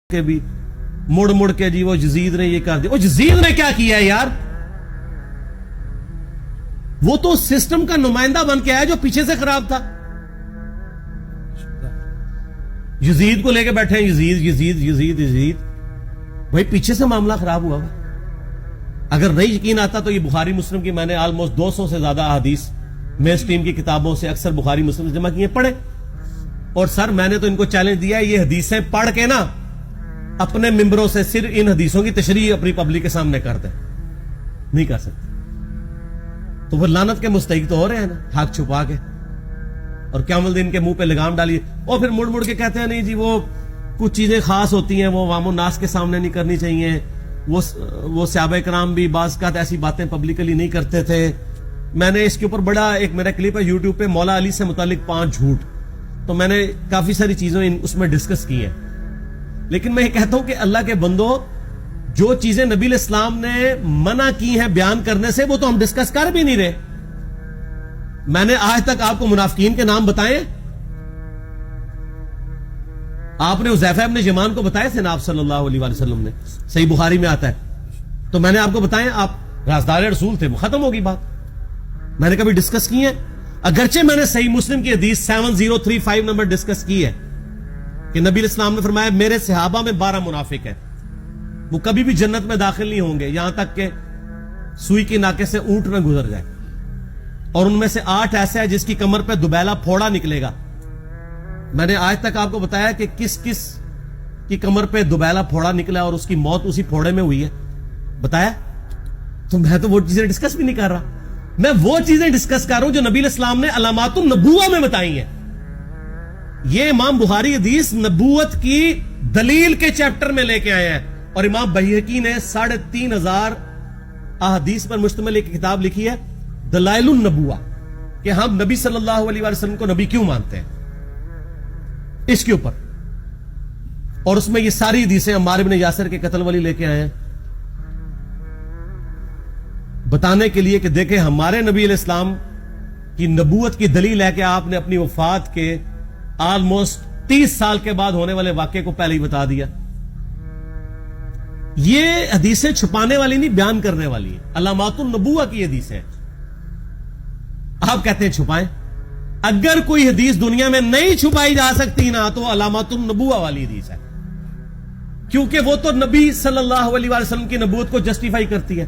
کے بھی مڑ مڑ کے جی وہ یزید نے یہ کر دیا. وہ یزید نے کیا کیا ہے یار؟ وہ تو سسٹم کا نمائندہ بن کے آیا جو پیچھے سے خراب تھا. یزید کو لے کے بیٹھے ہیں, یزید یزید یزید یزید. بھائی پیچھے سے معاملہ خراب ہوا. اگر نہیں یقین آتا تو یہ بخاری مسلم کی میں نے آلموسٹ 200 سے زیادہ احادیث میس ٹیم کی کتابوں سے اکثر بخاری مسلم سے جمع کیے, پڑھے. اور سر میں نے تو ان کو چیلنج دیا ہے, یہ حدیثیں پڑھ کے نا اپنے ممبروں سے صرف ان حدیثوں کی تشریح اپنی پبلک کے سامنے کر دیں. نہیں کر سکتے تو وہ لعنت کے مستحق تو ہو رہے ہیں نا, حق چھپا کے. اور قیامت دن کے منہ پہ لگام ڈالیے اور پھر مڑ مڑ کے کہتے ہیں نہیں جی وہ کچھ چیزیں خاص ہوتی ہیں, وہ عوام الناس کے سامنے نہیں کرنی چاہیے. وہ صحابہ کرام بھی بعض اوقات ایسی باتیں پبلکلی نہیں کرتے تھے. میں نے اس کے اوپر بڑا ایک میرا کلپ ہے یوٹیوب پہ, مولا علی سے متعلق 5 جھوٹ. تو میں نے کافی ساری چیزیں اس میں ڈسکس کی ہیں. لیکن میں یہ کہتا ہوں کہ اللہ کے بندو, جو چیزیں نبی علیہ السلام نے منع کی ہیں بیان کرنے سے وہ تو ہم ڈسکس کر بھی نہیں رہے. میں نے آج تک آپ کو منافقین کے نام بتائے؟ آپ نے حذیفہ ابن یمان کو بتائے تھے نا آپ صلی اللہ علیہ وسلم نے, صحیح بخاری میں آتا ہے. تو میں نے آپ کو بتائے, آپ رازدار رسول تھے, وہ ختم ہوگی بات. میں نے کبھی ڈسکس کی ہے؟ اگرچہ میں نے صحیح مسلم کی حدیث 7035 نمبر ڈسکس کی ہے کہ نبی علیہ السلام نے فرمایا میرے صحابہ میں 12 منافق ہیں, وہ کبھی بھی جنت میں داخل نہیں ہوں گے یہاں تک کہ سوئی کے ناکے سے اونٹ نہ گزر جائے. اور ان میں سے 8 ایسے ہیں جس کی کمر پہ دوبیلا پھوڑا نکلے گا. میں نے آج تک آپ کو بتایا کہ کس کس کی کمر پہ دوبیلا پھوڑا نکلا اور اس کی موت اسی پھوڑے میں ہوئی ہے؟ بتایا؟ تو میں تو وہ چیزیں ڈسکس بھی نہیں کر رہا. میں وہ چیزیں ڈسکس کر رہا ہوں جو نبی علیہ السلام نے علامات النبوہ میں بتائی ہیں. یہ امام بخاری حدیث نبوت کی دلیل کے چیپٹر میں لے کے آئے ہیں. اور امام بہقی نے 3500 احادیث پر مشتمل ایک کتاب لکھی ہے دلائل النبوہ, کہ ہم نبی صلی اللہ علیہ وسلم کو نبی کیوں مانتے ہیں, اس کے اوپر. اور اس میں یہ ساری حدیثیں عمار بن یاسر کے قتل والی لے کے آئے ہیں بتانے کے لیے کہ دیکھیں ہمارے نبی علیہ السلام کی نبوت کی دلیل ہے کہ آپ نے اپنی وفات کے آلموسٹ 30 سال کے بعد ہونے والے واقعے کو پہلے ہی بتا دیا. یہ حدیثیں چھپانے والی نہیں, بیان کرنے والی ہیں. علامات النبوہ کی حدیثیں آپ کہتے ہیں چھپائیں. اگر کوئی حدیث دنیا میں نہیں چھپائی جا سکتی نا تو علامات النبوہ والی حدیث ہے, کیونکہ وہ تو نبی صلی اللہ علیہ وسلم کی نبوت کو جسٹیفائی کرتی ہے.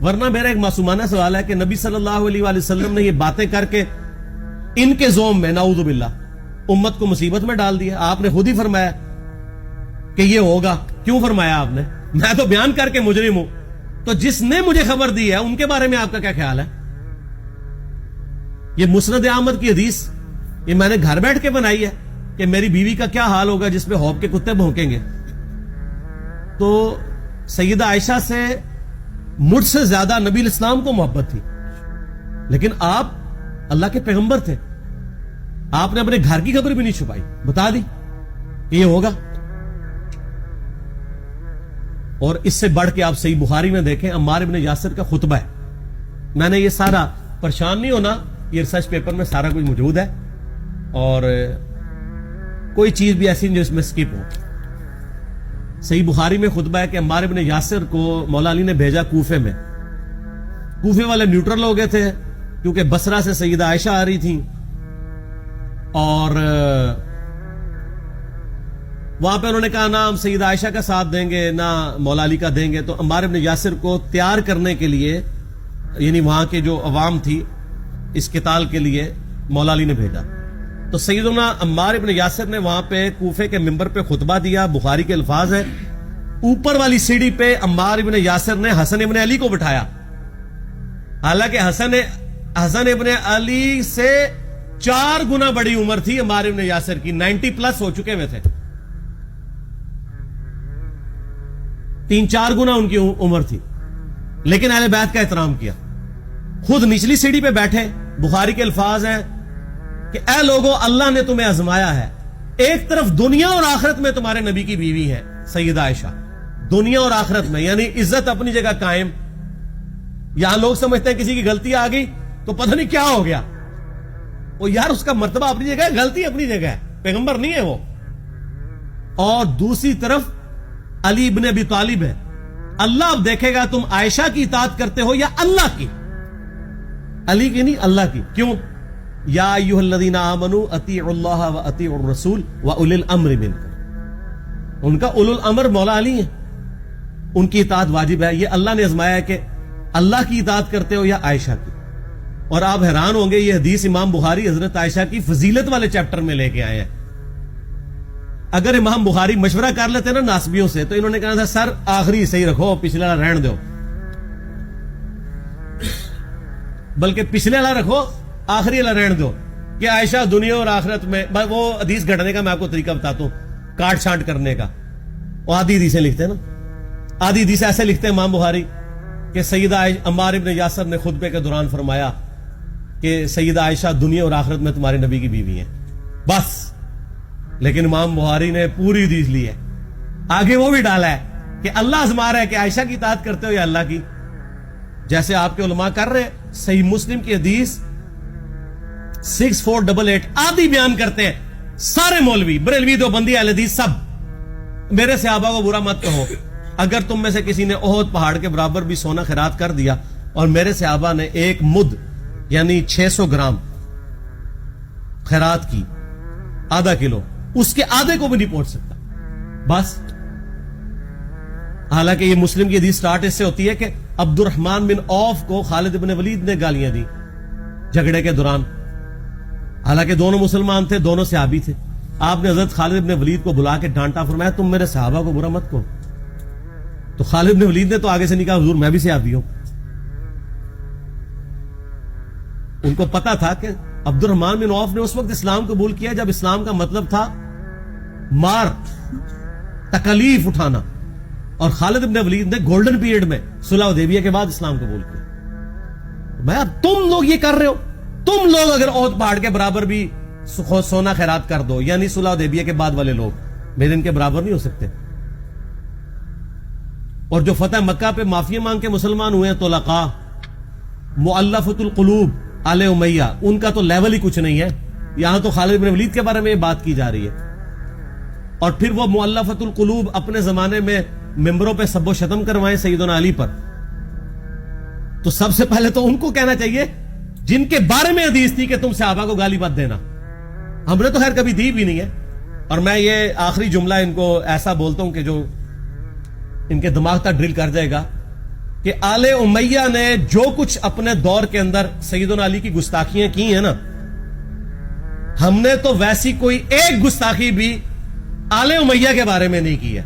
ورنہ میرا ایک معصومانہ سوال ہے کہ نبی صلی اللہ علیہ وسلم نے یہ باتیں کر کے ان کے زوم میں نعوذ باللہ امت کو مصیبت میں ڈال دیا. آپ نے خود ہی فرمایا کہ یہ ہوگا. کیوں فرمایا آپ نے؟ میں تو بیان کر کے مجرم ہوں. تو جس نے مجھے خبر دی ہے ان کے بارے میں آپ کا کیا خیال ہے؟ یہ مسند احمد کی حدیث یہ میں نے گھر بیٹھ کے بنائی ہے کہ میری بیوی کا کیا حال ہوگا جس پہ ہوپ کے کتے بھونکیں گے. تو سیدہ عائشہ سے مجھ سے زیادہ نبی علیہ السلام کو محبت تھی, لیکن آپ اللہ کے پیغمبر تھے, آپ نے اپنے گھر کی خبر بھی نہیں چھپائی, بتا دی کہ یہ ہوگا. اور اس سے بڑھ کے آپ صحیح بخاری میں دیکھیں عمار بن یاسر کا خطبہ ہے. میں نے یہ سارا, پریشان نہیں ہونا, یہ ریسرچ پیپر میں سارا کچھ موجود ہے اور کوئی چیز بھی ایسی نہیں جو اس میں سکپ ہو. صحیح بخاری میں خطبہ ہے کہ عمار بن یاسر کو مولا علی نے بھیجا کوفے میں. کوفے والے نیوٹرل ہو گئے تھے کیونکہ بصرہ سے سیدہ عائشہ آ رہی تھیں اور وہاں پہ انہوں نے کہا نہ ہم سیدہ عائشہ کا ساتھ دیں گے نہ مولا علی کا دیں گے. تو عمار بن یاسر کو تیار کرنے کے لیے, یعنی وہاں کے جو عوام تھی اس قتال کے لیے مولا علی نے بھیجا. تو سیدنا عمار بن یاسر نے وہاں پہ کوفے کے منبر پہ خطبہ دیا. بخاری کے الفاظ ہیں, اوپر والی سیڑھی پہ عمار بن یاسر نے حسن ابن علی کو بٹھایا, حالانکہ حسن ابن علی سے 4 گنا بڑی عمر تھی عمار بن یاسر کی, 90 پلس ہو چکے ہوئے تھے, 3-4 گنا ان کی عمر تھی. لیکن اہل بیت کا احترام کیا. خود نچلی سیڑھی پہ بیٹھے. بخاری کے الفاظ ہیں کہ اے لوگوں اللہ نے تمہیں آزمایا ہے, ایک طرف دنیا اور آخرت میں تمہارے نبی کی بیوی ہے سیدہ عائشہ, دنیا اور آخرت میں, یعنی عزت اپنی جگہ قائم. یہاں لوگ سمجھتے ہیں کسی کی غلطی آ گئی تو پتہ نہیں کیا ہو گیا. وہ یار اس کا مرتبہ اپنی جگہ ہے, غلطی اپنی جگہ ہے, پیغمبر نہیں ہے وہ. اور دوسری طرف علی ابن ابی طالب ہے. اللہ اب دیکھے گا تم عائشہ کی اطاعت کرتے ہو یا اللہ کی. علی کی نہیں، اللہ کی. کیوں؟ یا ایھا الذین آمنوا اطیعوا اللہ واطیعوا الرسول واولی الامر منکم. ان کا اولو الامر مولا علی ہیں، ان کی اطاعت واجب ہے. یہ اللہ نے آزمایا ہے کہ اللہ کی اطاعت کرتے ہو یا عائشہ کی. اور آپ حیران ہوں گے، یہ حدیث امام بخاری حضرت عائشہ کی فضیلت والے چیپٹر میں لے کے آئے ہیں. اگر امام بخاری مشورہ کر لیتے نا ناسبیوں سے تو انہوں نے کہا تھا سر آخری صحیح رکھو، پچھلے والا رہن دو. بلکہ پچھلے والا رکھو، آخری والا رہن دو. کہ عائشہ دنیا اور آخرت میں، وہ حدیث گھڑنے کا میں آپ کو طریقہ بتاتا ہوں، کاٹ چھانٹ کرنے کا. وہ آدھی حدیثیں لکھتے ہیں نا، آدھی حدیثیں ایسے لکھتے ہیں امام بخاری کہ سیدہ عمار ابن یاسر نے خطبے کے دوران فرمایا کہ سیدہ عائشہ دنیا اور آخرت میں تمہارے نبی کی بیوی ہیں، بس. لیکن امام بخاری نے پوری حدیث لی ہے، آگے وہ بھی ڈالا ہے کہ اللہ آزما رہا ہے کہ عائشہ کی اطاعت کرتے ہو یا اللہ کی. جیسے آپ کے علماء کر رہے ہیں. صحیح مسلم کی حدیث 6488 آدھی بیان کرتے ہیں سارے مولوی، بریلوی، دیوبندی، اہل حدیث سب. میرے صحابہ کو برا مت کہو، اگر تم میں سے کسی نے احد پہاڑ کے برابر بھی سونا خیرات کر دیا اور میرے صحابہ نے ایک مد یعنی 600 گرام خیرات کی، آدھا کلو، اس کے آدھے کو بھی نہیں پہنچ سکتا بس. حالانکہ یہ مسلم کی حدیث سٹارٹ اس سے ہوتی ہے کہ عبد الرحمن بن عوف کو خالد بن ولید نے گالیاں دی جھگڑے کے دوران. حالانکہ دونوں مسلمان تھے، دونوں صحابی تھے. آپ نے حضرت خالد بن ولید کو بلا کے ڈانٹا، فرمایا تم میرے صحابہ کو برا مت کہو. تو خالد بن ولید نے تو آگے سے نہیں کہا حضور میں بھی صحابی ہوں. ان کو پتا تھا کہ عبد الرحمن بن عوف نے اس وقت اسلام قبول کیا جب اسلام کا مطلب تھا مار، تکلیف اٹھانا. اور خالد بن ولید نے گولڈن پیریڈ میں صلح حدیبیہ کے بعد اسلام قبول کیا. میں اب تم لوگ یہ کر رہے ہو، تم لوگ اگر احد پہاڑ کے برابر بھی سونا خیرات کر دو، یعنی صلح حدیبیہ کے بعد والے لوگ میرے ان کے برابر نہیں ہو سکتے. اور جو فتح مکہ پہ معافی مانگ کے مسلمان ہوئے ہیں طلقاء، مؤلفۃ القلوب آل امیہ، ان کا تو لیول ہی کچھ نہیں ہے. یہاں تو خالد بن ولید کے بارے میں یہ بات کی جا رہی ہے. اور پھر وہ مؤلفۃ القلوب اپنے زمانے میں ممبروں پہ سب و شتم کروائیں سیدنا علی پر. تو سب سے پہلے تو ان کو کہنا چاہیے جن کے بارے میں حدیث تھی کہ تم صحابہ کو گالی مت دینا. ہم نے تو خیر کبھی دی بھی نہیں ہے. اور میں یہ آخری جملہ ان کو ایسا بولتا ہوں کہ جو ان کے دماغ تک ڈرل کر جائے گا کہ آل امیہ نے جو کچھ اپنے دور کے اندر سیدنا علی کی گستاخیاں کی ہیں نا، ہم نے تو ویسی کوئی ایک گستاخی بھی آل امیہ کے بارے میں نہیں کی ہے.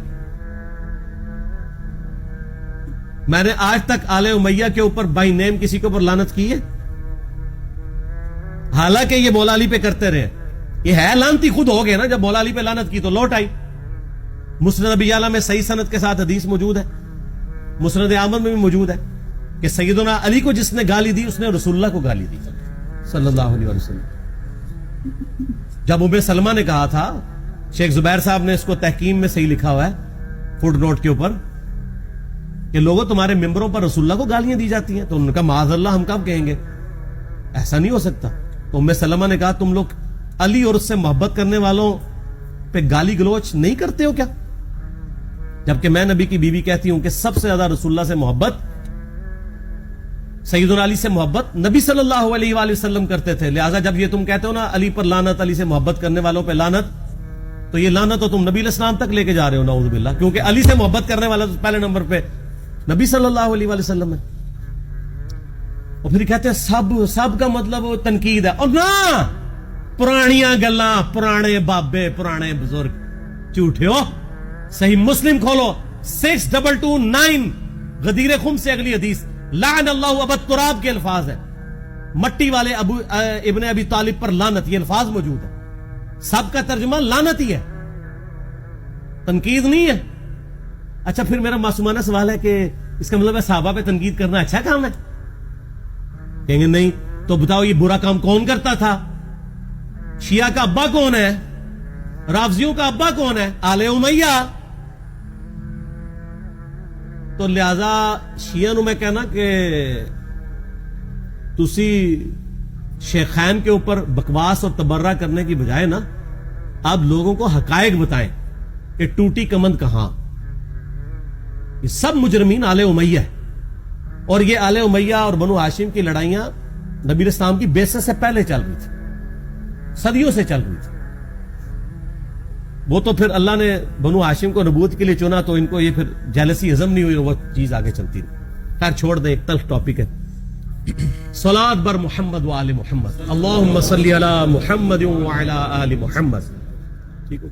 میں نے آج تک آل امیہ کے اوپر بائی نیم کسی کے اوپر لعنت کی ہے؟ حالانکہ یہ مولا علی پہ کرتے رہے. یہ ہے لعنتی خود ہو گئے نا، جب مولا علی پہ لعنت کی تو لوٹ آئی. مسند ابی اعلی میں صحیح سند کے ساتھ حدیث موجود ہے، مسند احمد میں بھی موجود ہے کہ سیدنا علی کو جس نے گالی دی اس نے رسول اللہ کو گالی دی صلی اللہ علیہ وسلم. جب ام سلمہ نے کہا تھا، شیخ زبیر صاحب نے اس کو تحکیم میں صحیح لکھا ہوا ہے فوٹ نوٹ کے اوپر، کہ لوگوں تمہارے ممبروں پر رسول اللہ کو گالیاں دی جاتی ہیں. تو انہوں نے کہا معاذ اللہ، ہم کب کہیں گے، ایسا نہیں ہو سکتا. تو ام سلمہ نے کہا تم لوگ علی اور اس سے محبت کرنے والوں پہ گالی گلوچ نہیں کرتے ہو کیا؟ جبکہ میں نبی کی بیوی کہتی ہوں کہ سب سے زیادہ رسول اللہ سے محبت، سیدنا علی سے محبت نبی صلی اللہ علیہ وآلہ وسلم کرتے تھے. لہٰذا جب یہ تم کہتے ہو نا علی پر لعنت، علی سے محبت کرنے والوں پہ لعنت، تو یہ لعنت تو تم نبی علیہ السلام تک لے کے جا رہے ہو نعوذ باللہ. کیونکہ علی سے محبت کرنے والا تو پہلے نمبر پہ نبی صلی اللہ علیہ وآلہ وسلم ہے. اور پھر کہتے ہیں سب کا مطلب تنقید ہے. اور نہ، پرانیاں گلاں، پرانے بابے، پرانے بزرگ جھوٹے ہو. صحیح مسلم کھولو 6229 غدیر خم سے اگلی حدیث، لعن اللہ ابا التراب کے الفاظ ہے، مٹی والے ابن ابی طالب پر لعنت، یہ الفاظ موجود ہے. سب کا ترجمہ لعنت ہی ہے، تنقید نہیں ہے. اچھا پھر میرا معصومانہ سوال ہے کہ اس کا مطلب ہے صحابہ پہ تنقید کرنا اچھا کام ہے؟ کہیں گے نہیں. تو بتاؤ یہ برا کام کون کرتا تھا؟ شیعہ کا ابا کون ہے؟ رافضیوں کا ابا کون ہے؟ آل امیہ. تو لہذا شیعہ نو میں کہنا کہ تسی شیخین کے اوپر بکواس اور تبرہ کرنے کی بجائے نا، آپ لوگوں کو حقائق بتائیں کہ ٹوٹی کمند کہاں. یہ سب مجرمین آل امیہ ہے. اور یہ آل امیہ اور بنو ہاشم کی لڑائیاں نبی علیہ السلام کی بعثت سے پہلے چل رہی تھی, صدیوں سے چل رہی تھی. وہ تو پھر اللہ نے بنو ہاشم کو نبوت کے لیے چنا تو ان کو یہ پھر جیلسی ہضم نہیں ہوئی, وہ چیز آگے چلتی رہی. خیر چھوڑ دیں, ایک تلخ ٹاپک ہے. صلاۃ بر محمد و آل محمد, اللہم صلی علی محمد و علی آل محمد. ٹھیک ہو.